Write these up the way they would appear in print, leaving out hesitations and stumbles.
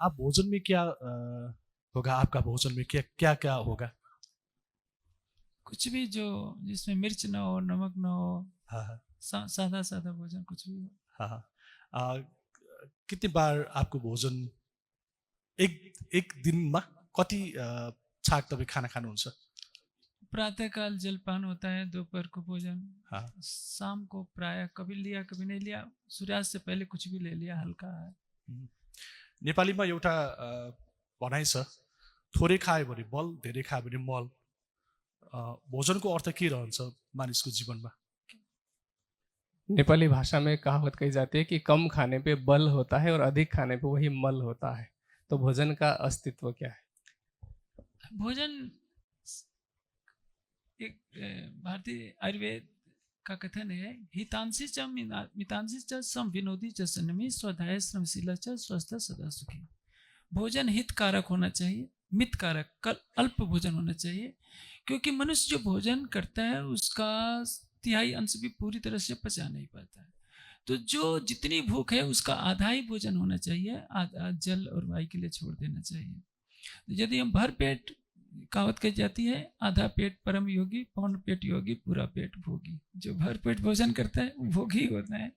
आप भोजन में क्या होगा, आपका भोजन में क्या क्या क्या होगा? कुछ भी जो जिसमें मिर्च ना हो, नमक ना हो, हाँ हाँ सादा सादा भोजन कुछ भी हो। हाँ हाँ। आ, कितनी बार आपको भोजन एक दिनमा कति छाक तपाईँ खाना खानुहुन्छ? प्रातःकाल जलपान होता है, दोपहर को भोजन, हाँ। शाम को प्रायः कभी लिया कभी नहीं लिया, सूर्यास्त से पहले कुछ भी ले लिया हल्का है। उम्, नेपालीमा एउटा भनाइ छ, थोरै खायो भने बल, धेरै खायो भने मल। भोजनको अर्थ के रहन्छ मानिसको जीवनमा? नेपाली भाषा में कहावत कही जाती है कि कम खाने पे बल होता है और अधिक खाने पे वही मल होता है। तो भोजन का अस्तित्व क्या है? भोजन एक भारतीय आयुर्वेद का कथन है, हितांशी च मितांशी च सम विनोदी च सन्नमी स्वधाय श्रमशीला च स्वस्थ सदा सुखी। भोजन हितकारक होना चाहिए, मितकारक, कल अल्प भोजन होना चाहिए, क्योंकि मनुष्य जो भोजन करता है उसका तिहाई अंश भी पूरी तरह से पचा नहीं पाता है। तो जो जितनी भूख है उसका आधा ही भोजन होना चाहिए, आधा जल और वायु के लिए छोड़ देना चाहिए। यदि हम भर पेट, कहावत कही जाती है, आधा पेट परम योगी, पौन पेट योगी, पूरा पेट भोगी। जो भर पेट भोजन करता है वो भोगी होता है।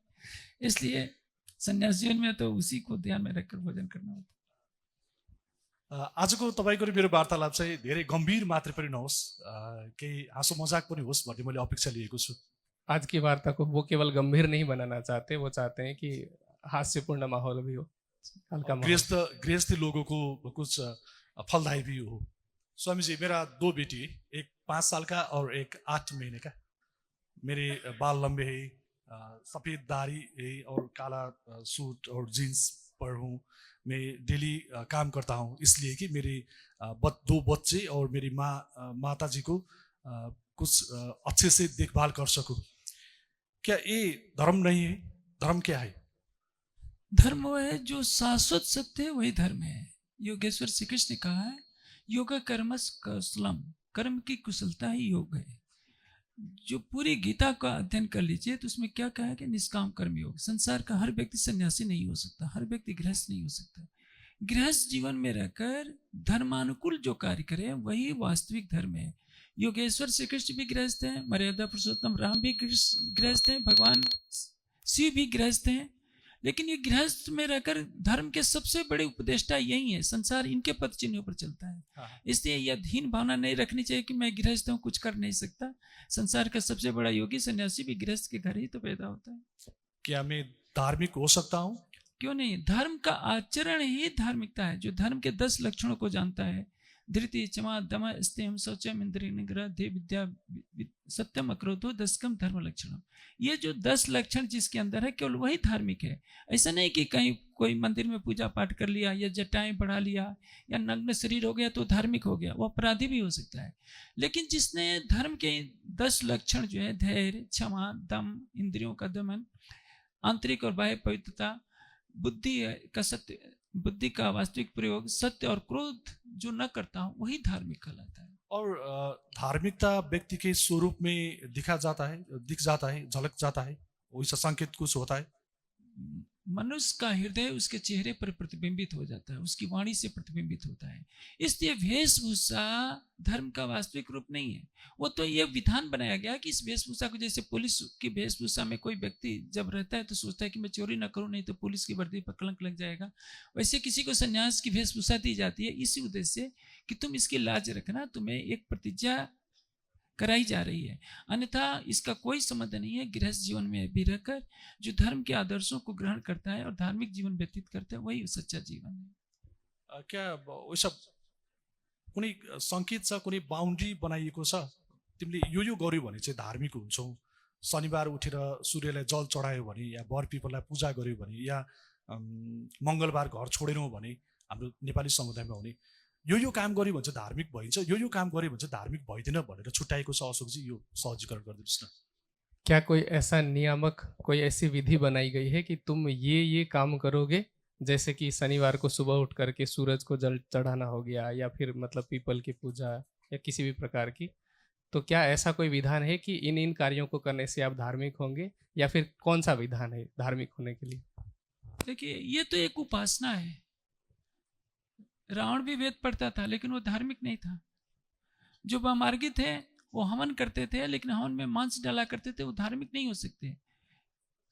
इसलिए संन्यास जीवन में तो उसी को ध्यान में रखकर भोजन करना होता है। आजको तपाईँको र मेरो वार्तालाप चाहिँ धेरै गम्भीर मात्रै पनि नहोस्, केही हाँसो मजाक पनि होस् भन्ने मैले अपेक्षा लिएको छु। आज की वार्ता को वो केवल गंभीर नहीं बनाना चाहते, वो चाहते हैं कि हास्यपूर्ण माहौल भी हो, हल्का और माहौल। गृहस्थ लोगों को कुछ फलदायी भी हो। स्वामी जी, मेरा दो बेटी, एक 5 साल का और एक 8 महीने का। मेरे बाल लंबे हैं, सफ़ेद दाढ़ी है और काला सूट और जीन्स पर हूँ। मैं डेली काम करता हूँ, इसलिए कि मेरे दो बच्चे और मेरी माता जी को कुछ अच्छे से देखभाल कर सकूं। क्या ये धर्म नहीं है? धर्म क्या है? धर्म वो है जो शाश्वत सत्य है, वही धर्म है। योगेश्वर श्री कृष्ण ने कहा है, योग कर्मस कौशलम, कर्म की कुशलता ही योग है। जो पूरी गीता का अध्ययन कर लीजिए तो उसमें क्या कहा है कि निष्काम कर्म योग। संसार का हर व्यक्ति सन्यासी नहीं हो सकता, हर व्यक्ति गृहस्थ नहीं हो सकता। गृहस्थ जीवन में रहकर धर्मानुकूल जो कार्य करे वही वास्तविक धर्म है। योगेश्वर श्री कृष्ण भी गृहस्थ हैं, मर्यादा पुरुषोत्तम राम भी गृहस्थ हैं, भगवान शिव भी गृहस्थ हैं। लेकिन ये गृहस्थ में रहकर धर्म के सबसे बड़े उपदेष्टा यही है। संसार इनके पद चिन्हों पर चलता है। हाँ। इसलिए यह हीन भावना नहीं रखनी चाहिए कि मैं गृहस्थ हूँ, कुछ कर नहीं सकता। संसार का सबसे बड़ा योगी सन्यासी भी गृहस्थ के घर ही तो पैदा होता है। क्या मैं धार्मिक हो सकता हूँ? क्यों नहीं? धर्म का आचरण ही धार्मिकता है। जो धर्म के 10 लक्षणों को जानता है, धृति, क्षमा, दम, स्तेम, शौचम, इंद्रिय निग्रह, देह विद्या, सत्यम, अक्रोधो, दशकम धर्म लक्षण। ये जो 10 लक्षण जिसके अंदर है, केवल वही धार्मिक है। ऐसा नहीं कि कहीं कोई मंदिर में पूजा पाठ कर लिया या जटाएं बढ़ा लिया या नग्न शरीर हो गया तो धार्मिक हो गया, वो अपराधी भी हो सकता है। लेकिन जिसने धर्म के 10 लक्षण जो है, धैर्य, क्षमा, दम, इंद्रियों का दमन, आंतरिक और बाह्य पवित्रता, बुद्धि का सत्य, बुद्धि का वास्तविक प्रयोग, सत्य और क्रोध जो न करता हूं, वही धार्मिक कहलाता है। और धार्मिकता व्यक्ति के स्वरूप में दिख जाता है, झलक जाता है, वैसा संकेत कुछ होता है? मनुष्य का हृदय उसके चेहरे पर प्रतिबिंबित हो जाता है, उसकी वाणी से प्रतिबिंबित होता है। इसलिए वेशभूषा धर्म का वास्तविक रूप नहीं है। वो तो ये विधान बनाया गया कि इस वेशभूषा को, जैसे पुलिस की वेशभूषा में कोई व्यक्ति जब रहता है तो सोचता है कि मैं चोरी ना करूं, नहीं तो पुलिस की वर्दी पर कलंक लग जाएगा। वैसे किसी को संन्यास की वेशभूषा दी जाती है इसी उद्देश्य से कि तुम इसकी लाज रखना, तुम्हें एक प्रतिज्ञा कराई जा रही है। अन्यथा इसका कोई संबंध नहीं है। गृहस्थ जीवन में भी रहकर जो धर्म के आदर्शों को ग्रहण करता है और धार्मिक जीवन व्यतीत करता है, वही सच्चा जीवन है। क्या वैसा कुनै सङ्केत छ, कुनै बााउन्ड्री बनाइएको छ? तिमीले यो गर्यो भने चाहिँ धार्मिक हुन्छौ, शनिबार उठेर सूर्यलाई जल चढायो भने या वर पिपललाई पूजा गर्यो भने या मङ्गलबार घर छोडेनौ भने, हाम्रो नेपाली समुदायमा हुने यो काम गर्यो भने चाहिँ धार्मिक भइन्छ, यो काम गर्यो भने चाहिँ धार्मिक भइदिन भनेर छुट्याएको छ। अशोकजी, यो सहजीकरण गरिदिनुहोस् न। क्या कोई ऐसा नियामक, कोई ऐसी विधि बनाई गई है कि तुम ये काम करोगे, जैसे कि शनिवार को सुबह उठ करके सूरज को जल चढ़ाना हो गया, या फिर मतलब पीपल की पूजा या किसी भी प्रकार की, तो क्या ऐसा कोई विधान है कि इन इन कार्यों को करने से आप धार्मिक होंगे, या फिर कौन सा विधान है धार्मिक होने के लिए? देखिए, ये तो एक उपासना है। रावण भी वेद पढ़ता था लेकिन वो धार्मिक नहीं था। जो वामार्गी थे वो हवन करते थे, लेकिन हवन में मांस डाला करते थे, वो धार्मिक नहीं हो सकते।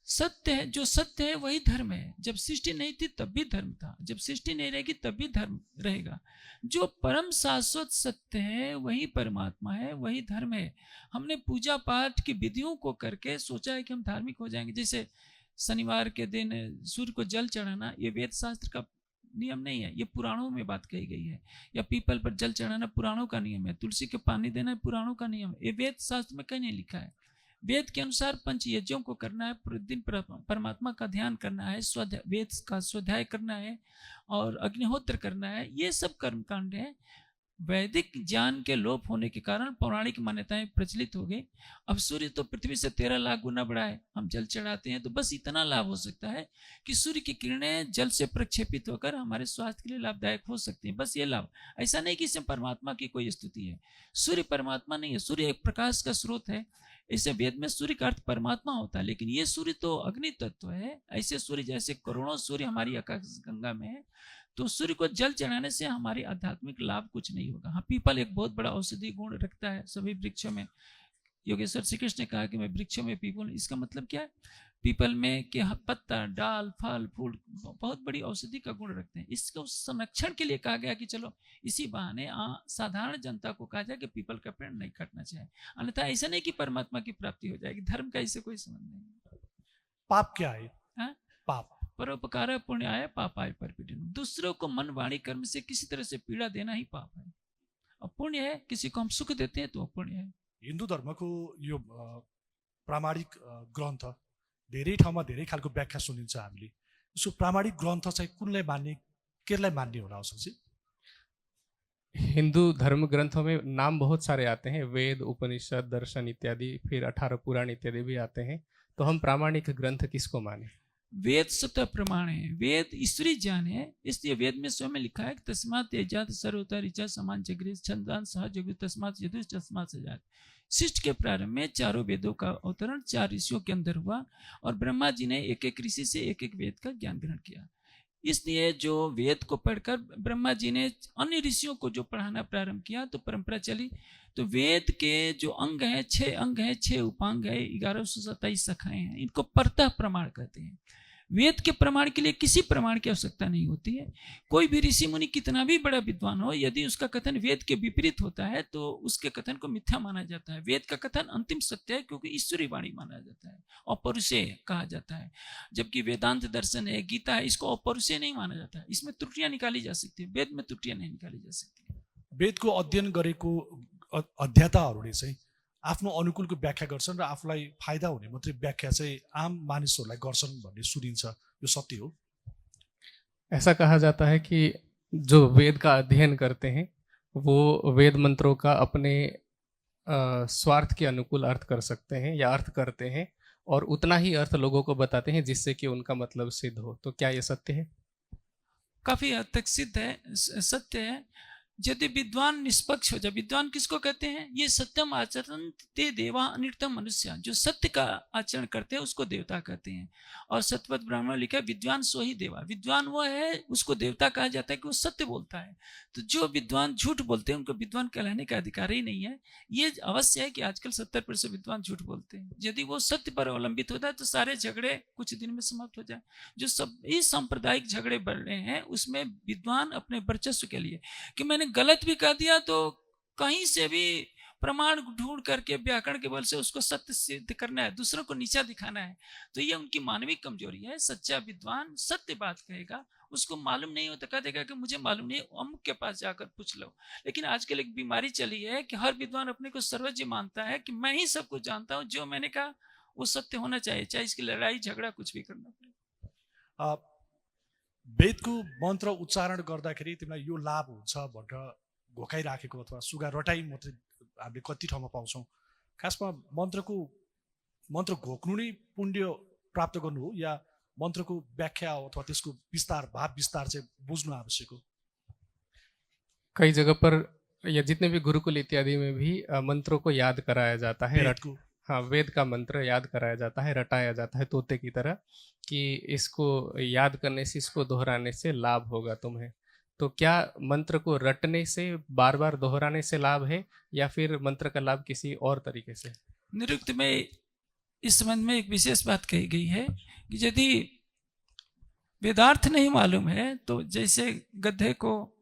सत्य है, जो सत्य है वही धर्म है। जब सृष्टि नहीं थी तब भी धर्म था, जब सृष्टि नहीं रहेगी तब भी धर्म रहेगा। जो परम शाश्वत सत्य है वही परमात्मा है, वही धर्म है। हमने पूजा पाठ की विधियों को करके सोचा है कि हम धार्मिक हो जाएंगे। जैसे शनिवार के दिन सूर्य को जल चढ़ाना, ये वेद शास्त्र का नियम नहीं है, ये पुराणों में बात कही गई है। या पीपल पर जल चढ़ाना पुराणों का नियम है, तुलसी के पानी देना पुराणों का नियम है, ये वेद शास्त्र में कहीं नहीं लिखा है। वेद के अनुसार पंच यज्ञों को करना है, प्रतिदिन परमात्मा का ध्यान करना है, वेद का स्वाध्याय करना है और अग्निहोत्र करना है, ये सब कर्मकांड है। वैदिक ज्ञान के लोप होने के कारण पौराणिक मान्यताएं प्रचलित हो गई। अब सूर्य तो पृथ्वी से 13 लाख गुना बड़ा है, हम जल चढ़ाते हैं तो बस इतना लाभ हो सकता है कि सूर्य की किरणें जल से प्रक्षेपित होकर हमारे स्वास्थ्य के लिए लाभदायक हो सकती हैं, बस ये लाभ। ऐसा नहीं कि इसमें परमात्मा की कोई स्तुति है। सूर्य परमात्मा नहीं है, सूर्य एक प्रकाश का स्रोत है। इसे वेद में सूर्य का अर्थ परमात्मा होता है, लेकिन ये सूर्य तो अग्नि तत्व है। ऐसे सूर्य जैसे करोड़ों सूर्य हमारी आकाश गंगा में है, तो सूर्य को जल चढ़ाने से हमारी आध्यात्मिक लाभ कुछ नहीं होगा। हाँ, पीपल एक बहुत बड़ा औषधि गुण रखता है सभी वृक्षों में। योगेश्वर श्री कृष्ण ने कहा कि मैं वृक्षों में पीपल, इसका मतलब क्या है? पीपल में के पत्ता, डाल, फल, फूल बहुत बड़ी औषधि का गुण रखते हैं। इसको संरक्षण के लिए कहा गया कि चलो इसी बहाने साधारण जनता को कहा जाए कि पीपल का पेड़ नहीं काटना चाहिए। अन्यथा ऐसा नहीं कि परमात्मा की प्राप्ति हो जाएगी, धर्म का इससे कोई संबंध नहीं। पाप क्या है? हाँ? पाप परोपकार पुण्य आय पापाय परपीडनम। दूसरों को मन वाणी कर्म से किसी तरह से पीड़ा देना ही पाप है। और पुण्य है किसी को हम सुख देते हैं तो पुण्य है। हिन्दू धर्मको यो प्रामाणिक ग्रन्थ धेरै ठाउँमा धेरै खालको व्याख्या सुनिन्छ हामीले। यसको प्रामाणिक ग्रन्थ चाहिँ कुनलाई मान्ने, केलाई मान्ने होला आवश्यक? हिंदू धर्म ग्रंथों में नाम बहुत सारे आते हैं, वेद, उपनिषद, दर्शन इत्यादि, फिर 18 पुराण इत्यादि भी आते हैं। तो हम प्रामाणिक ग्रंथ किसको माने? वेद स्वतः प्रमाण है, वेद ईश्वरीय ज्ञान है। इसलिए वेद में स्वयं में लिखा है कि तस्मात् तेजात सर्वतर ऋचा समान जगृ छंदान सह जगु तस्मात् यदु तस्मात् सजात। सृष्टि के प्रारंभ में चारों वेदों का अवतरण 4 ऋषियों के अंदर हुआ और ब्रह्मा जी ने एक एक ऋषि से एक एक वेद का ज्ञान ग्रहण किया। इसलिए जो वेद को पढ़कर ब्रह्मा जी ने अन्य ऋषियों को जो पढ़ाना प्रारंभ किया तो परंपरा चली। तो वेद के जो अंग हैं, 6 अंग हैं, 6 उपांग है, 1127 शाखाएं हैं, इनको परतः प्रमाण कहते हैं। वेद के प्रमाण के लिए किसी प्रमाण की आवश्यकता नहीं होती है। कोई भी ऋषि मुनि कितना भी बड़ा विद्वान हो, यदि उसका कथन वेद के विपरीत होता है तो उसके कथन को मिथ्या माना जाता है। वेद का कथन अंतिम सत्य है क्योंकि ईश्वरीय वाणी माना जाता है, अपौरुषेय कहा जाता है। जबकि वेदांत दर्शन है, गीता है, इसको अपौरुषेय नहीं माना जाता है। इसमें त्रुटियां निकाली जा सकती है, वेद में त्रुटियां नहीं निकाली जा सकती। वेदको अध्ययन गरेको अध्येताहरूले चाहिँ आफ्नो अनुकूलको व्याख्या गर्छन् र आफूलाई फाइदा हुने मात्रै व्याख्या चाहिँ आम मानिसहरूलाई गर्छन् भन्ने सुनिन्छ, यो सत्य हो? ऐसा कहा जाता है कि जो वेद का अध्ययन करते हैं वो वेद मंत्रों का अपने स्वार्थ के अनुकूल अर्थ कर सकते हैं या अर्थ करते हैं और उतना ही अर्थ लोगों को बताते हैं जिससे कि उनका मतलब सिद्ध हो। तो क्या ये सत्य है? काफी हद तक सिद्ध है, सत्य है। यदि विद्वान निष्पक्ष हो जाए, विद्वान किसको कहते हैं? ये सत्यम आचरण ते देवा अनिर्तम मनुष्य, जो सत्य का आचरण करते हैं उसको देवता कहते हैं। और सतपथ ब्राह्मण लिखा विद्वान सो ही देवा, विद्वान वो है उसको देवता कहा जाता है कि वो सत्य बोलता है। तो जो विद्वान झूठ बोलते हैं उनको विद्वान कहलाने का अधिकार ही नहीं है। ये अवश्य है कि आजकल 70% विद्वान झूठ बोलते हैं। यदि वो सत्य पर अवलंबित होता है तो सारे झगड़े कुछ दिन में समाप्त हो जाए। जो सब इस सांप्रदायिक झगड़े बढ़ रहे हैं उसमें विद्वान अपने वर्चस्व के लिए कि मैंने गलत भी कह दिया तो कहीं से भी प्रमाण ढूंढ करके व्याकरण के बल से उसको सत्य सिद्ध करना है, दूसरों को नीचा दिखाना है। तो ये उनकी मानवीय कमजोरी है। सच्चा विद्वान सत्य बात कहेगा, उसको मालूम नहीं होता कह देगा कि मुझे मालूम नहीं, अमुक के पास जाकर पूछ लो। लेकिन आजकल एक बीमारी चली है कि हर विद्वान अपने को सर्वज्ञ मानता है कि मैं ही सब कुछ जानता हूँ, जो मैंने कहा वो सत्य होना चाहिए, चाहे इसकी लड़ाई झगड़ा कुछ भी करना पड़े। वेदको मन्त्र उच्चारण गर्दाखेरि तिमीलाई यो लाभ हुन्छ भनेर घोकाइराखेको अथवा सुगा रटाइ मात्रै हामीले कति ठाउँमा पाउँछौँ। खासमा मन्त्र घोक्नु नै पुण्य प्राप्त गर्नु हो या मन्त्रको व्याख्या अथवा त्यसको विस्तार, भाव विस्तार चाहिँ बुझ्नु आवश्यक हो? कई जगह पर या जितने भी गुरुकुल इत्यादि में भी मंत्रों को याद कराया जाता है। हाँ, वेद का मंत्र याद कराया जाता है, रटाया जाता है तोते की तरह कि इसको याद करने से, इसको दोहराने से लाभ होगा तुम्हें। तो क्या मंत्र को रटने से, बार बार दोहराने से लाभ है, या फिर मंत्र का लाभ किसी और तरीके से? निरुक्त में इस संबंध में एक विशेष बात कही गई है कि यदि वेदार्थ नहीं मालूम है तो जैसे गधे को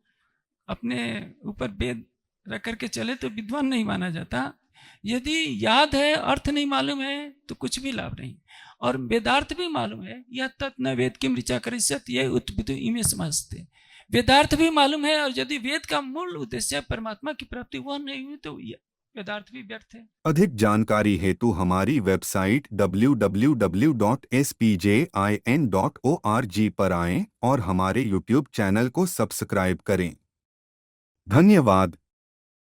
अपने ऊपर वेद रख करके चले तो विद्वान नहीं माना जाता। यदि याद है, अर्थ नहीं मालूम है तो कुछ भी लाभ नहीं। और वेदार्थ भी मालूम है, यह तत् न वेद किम ऋचा करिष्यत् ये उत्विदु इमे समस्ते। वेदार्थ भी मालूम है, और यदि वेद का मूल उद्देश्य परमात्मा की प्राप्ति वह नहीं हुई तो वेदार्थ भी व्यर्थ है। अधिक जानकारी हेतु हमारी वेबसाइट www.spjin.org पर आएं और हमारे YouTube चैनल को सब्सक्राइब करें। धन्यवाद।